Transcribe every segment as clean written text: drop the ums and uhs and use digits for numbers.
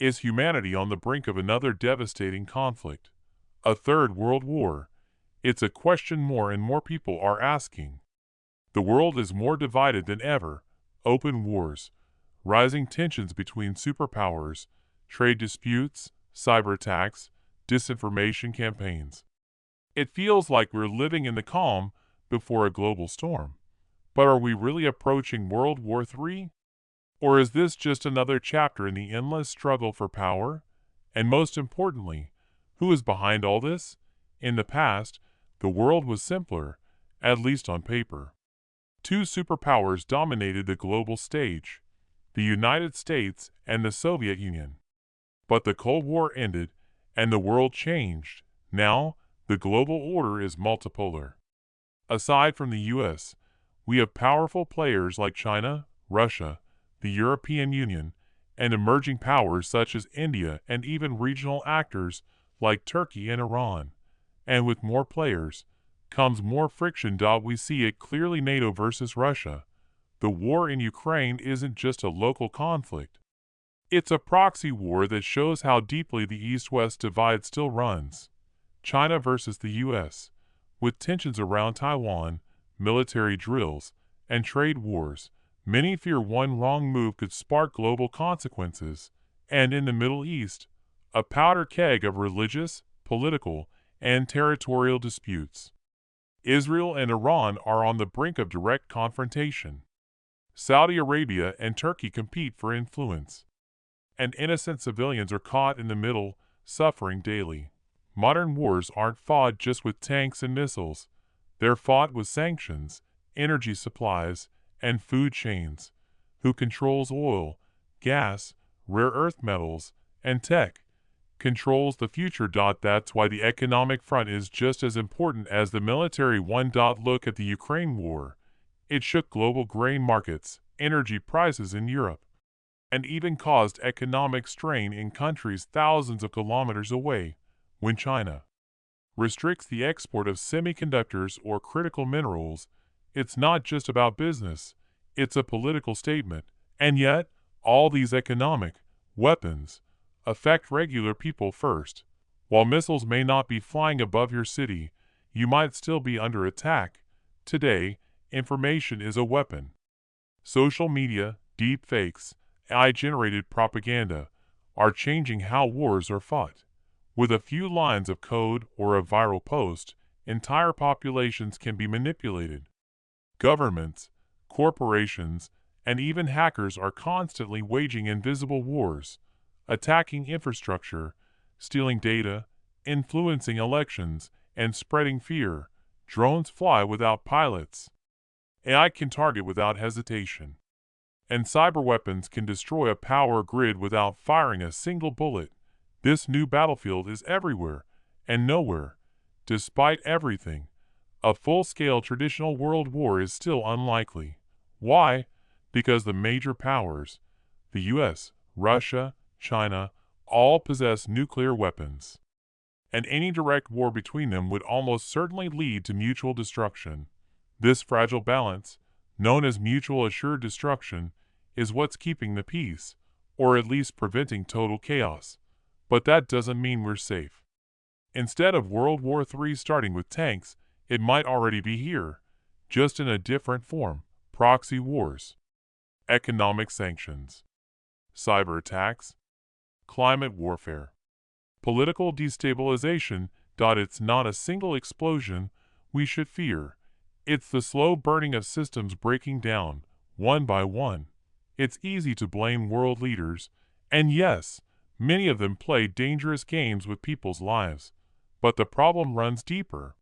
Is humanity on the brink of another devastating conflict? A third world war? It's a question more and more people are asking. The world is more divided than ever. Open wars, rising tensions between superpowers, trade disputes, cyber attacks, disinformation campaigns. It feels like we're living in the calm before a global storm. But are we really approaching World War III? Or is this just another chapter in the endless struggle for power? And most importantly, who is behind all this? In the past, the world was simpler, at least on paper. Two superpowers dominated the global stage, the United States and the Soviet Union. But the Cold War ended, and the world changed. Now, the global order is multipolar. Aside from the US, we have powerful players like China, Russia, the European Union, and emerging powers such as India and even regional actors like Turkey and Iran. And with more players comes more friction. We see it clearly: NATO versus Russia. The war in Ukraine isn't just a local conflict. It's a proxy war that shows how deeply the East-West divide still runs. China versus the US, with tensions around Taiwan, military drills, and trade wars. Many fear one wrong move could spark global consequences. And in the Middle East, a powder keg of religious, political, and territorial disputes. Israel and Iran are on the brink of direct confrontation. Saudi Arabia and Turkey compete for influence. And innocent civilians are caught in the middle, suffering daily. Modern wars aren't fought just with tanks and missiles. They're fought with sanctions, energy supplies, and food chains. Who controls oil, gas, rare earth metals, and tech? Controls the future. That's why the economic front is just as important as the military one. Look at the Ukraine war. It shook global grain markets, energy prices in Europe, and even caused economic strain in countries thousands of kilometers away. When China restricts the export of semiconductors or critical minerals, it's not just about business, it's a political statement. And yet, all these economic weapons affect regular people first. While missiles may not be flying above your city, you might still be under attack. Today, information is a weapon. Social media, deep fakes, AI-generated propaganda are changing how wars are fought. With a few lines of code or a viral post, entire populations can be manipulated. Governments, corporations, and even hackers are constantly waging invisible wars, attacking infrastructure, stealing data, influencing elections, and spreading fear. Drones fly without pilots. AI can target without hesitation. And cyber weapons can destroy a power grid without firing a single bullet. This new battlefield is everywhere and nowhere. Despite everything, a full-scale traditional world war is still unlikely. Why? Because the major powers, the US, Russia, China, all possess nuclear weapons. And any direct war between them would almost certainly lead to mutual destruction. This fragile balance, known as mutual assured destruction, is what's keeping the peace, or at least preventing total chaos. But that doesn't mean we're safe. Instead of World War III starting with tanks, it might already be here, just in a different form: proxy wars, economic sanctions, cyber attacks, climate warfare, political destabilization. It's not a single explosion we should fear. It's the slow burning of systems breaking down, one by one. It's easy to blame world leaders, and yes, many of them play dangerous games with people's lives. But the problem runs deeper.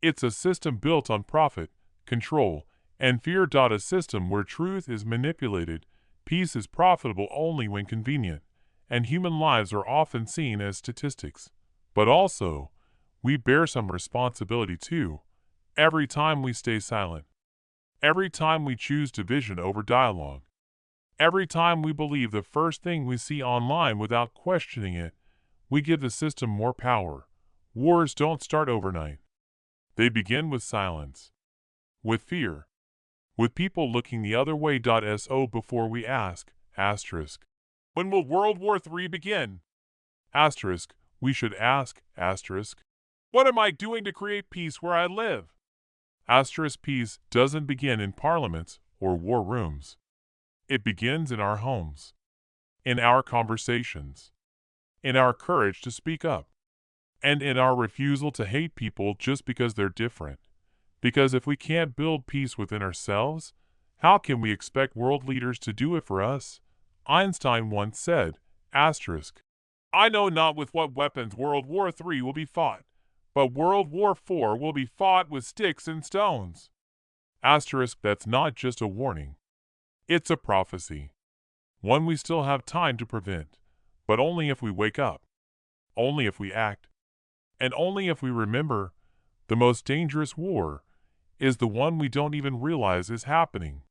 It's a system built on profit, control, and fear. A system where truth is manipulated, peace is profitable only when convenient, and human lives are often seen as statistics. But also, we bear some responsibility too. Every time we stay silent, every time we choose division over dialogue, every time we believe the first thing we see online without questioning it, we give the system more power. Wars don't start overnight. They begin with silence, with fear, with people looking the other way. So before we ask, asterisk, When will World War III begin? Asterisk, we should ask, asterisk, what am I doing to create peace where I live? Asterisk, peace doesn't begin in parliaments or war rooms. It begins in our homes, in our conversations, in our courage to speak up, and in our refusal to hate people just because they're different. Because if we can't build peace within ourselves, how can we expect world leaders to do it for us? Einstein once said, asterisk, I know not with what weapons World War III will be fought, but World War IV will be fought with sticks and stones. Asterisk, that's not just a warning. It's a prophecy. One we still have time to prevent, but only if we wake up, only if we act, and only if we remember the most dangerous war is the one we don't even realize is happening.